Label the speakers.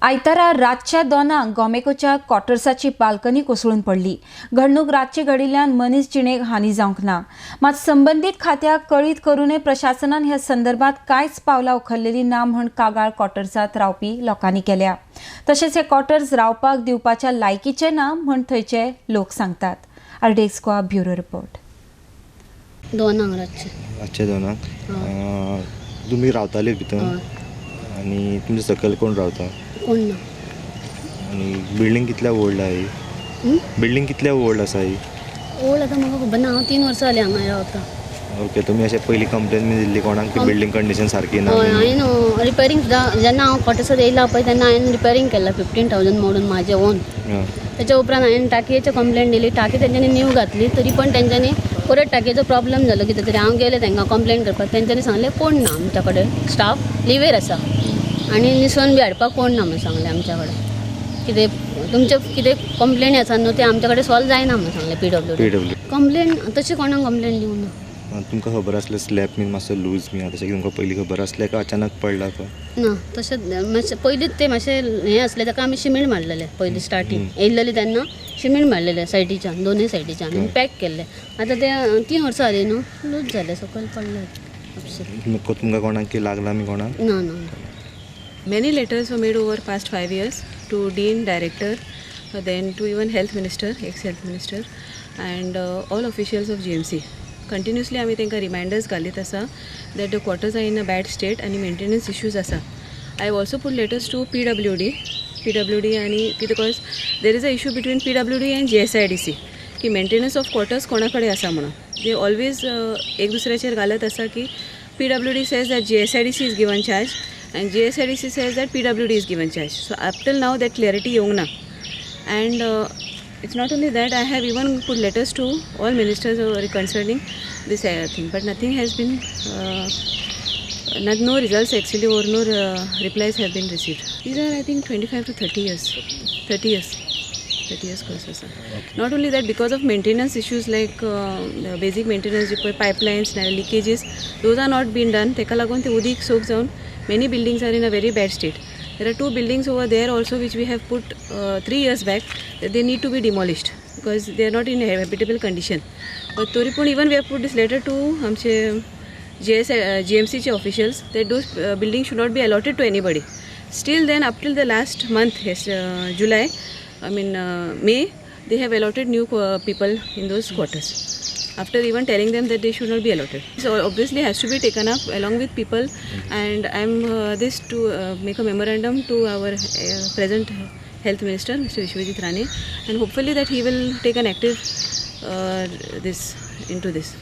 Speaker 1: आयतारा रातच्या 2 गोमेकोच्या क्वॉर्टर्साची बाल्कनी कोसळून पडली. घडणूक रातचे घडिल्ल्यान मनीस जिणेक हानी जावंक ना. मात संबंधीत खात्याक कळीत करूनय प्रशासनान ह्या संदर्भात कांयच पावलां उखललेली ना म्हण कागाळ क्वॉर्टर्सात रावपी लोकांनी केल्या. तशेंच हे क्वॉर्टर्स रावपाक दिवपाच्या लायकीचे ना म्हण थंयचे लोक सांगतात. RDX Goa bureau report.
Speaker 2: 2 रातचे
Speaker 3: 2 तुम्ही रावताले भितर आणि तुमचे सकयल कोण रावता?
Speaker 2: कोण ना.
Speaker 3: आणि बिल्डिंग कितल्या ओल्ड आहे? बिल्डिंग कितल्या ओल्ड आसा ही?
Speaker 2: ओल्ड आतां म्हाका खबर ना. हांव 3 वर्सां जालीं हांगा रावता.
Speaker 3: ओके, तुम्ही अशें पयलीं कंप्लेन बी दिल्ली कोणाक की बिल्डिंग कंडिशन सारकी ना?
Speaker 2: हय, हांवें रिपेरींग सुद्दां जेन्ना हांव क्वॉर्टर्सांत येयला पळय तेन्ना हांवें रिपेरींग केलां 15,000 मोडून म्हाजें ओन. त्याच्या उपरांत हांवें टाकयेची कंप्लेन दिली. टाकी तेंच्यांनी न्यू घातली तरी पण तेंच्यांनी परत टाकयेचो प्रॉब्लेम जालो कितें तरी. हांव गेलें तांकां कंप्लेन करपाक. तेंच्यांनी सांगलें कोण ना आमच्या कडेन, स्टाफ लिवेर आसा आनी निसोवन बी हाडपाक कोण ना म्हणून सांगलें आमच्या कडेन. कितें तुमचे कितें कंप्लेनी आसा न्हू ते आमच्या कडेन सॉल्व जायना म्हणून सांगलें. PWD कंप्लेन तशी कोणाक कंप्लेन दिवं ना.
Speaker 3: तुमकां खबर आसलें स्लॅब बीन मातसो लूज बी आसा तशें तुमकां पयलीं खबर आसलें का अचानक पडला तो?
Speaker 2: ना तशें मातशें पयलींच तें मातशें हें आसलें ताका आमी सिमेंट मारलेलें. पयलीं स्टार्टींग येयल्लेली तेन्ना सिमेंट मारलेलें सायडीच्यान, दोनूय सायडीच्यान आनी पॅक केल्लें. आतां तें 3 वर्सां जालीं न्हू, लूज जालें, सकयल पडलें.
Speaker 3: तुमकां कोणाक की लागला मी कोणाक?
Speaker 2: ना ना.
Speaker 4: Many letters were made over past 5 years to Dean, Director, then to even Health Minister, ex-Health Minister, and all officials of GMC. Continuously आमी तांकां रिमाइंडर्स घालीत आसा that the quarters are in a bad state and maintenance issues आसा. I have also put letters to PWD आणि because there is a issue between PWD and GSIDC की maintenance of quarters कोणा कडेन आसा म्हणून. ते ऑलवेज एक दुसऱ्याचेर घालत आसा की PWD says that GSIDC is given charge and GSIDC says that PWD is given charge. So up till now that clarity येवंक ना. And it's not only that, I have even put letters to all ministers concerning this thing, but nothing has been no results actually, or no replies have been received. These are I think 25 to 30 years courses. Not only that, because of maintenance issues like the basic maintenance, pipelines, leakages, those are not being done. Teka lagun te udik soak जावन many buildings are in a very bad state. There are 2 buildings over there also which we have put 3 years back that they need to be demolished because they are not in a habitable condition. But Toripun even we have put this letter to GMC officials that those buildings should not be allotted to anybody. Still then up till the last month, July, May, they have allotted new people in those quarters. After even telling them that they should not be allotted. So obviously has to be taken up along with people, and I'm this to make a memorandum to our present Health Minister, Mr. Vishwajit Rane, and hopefully that he will take an active into this.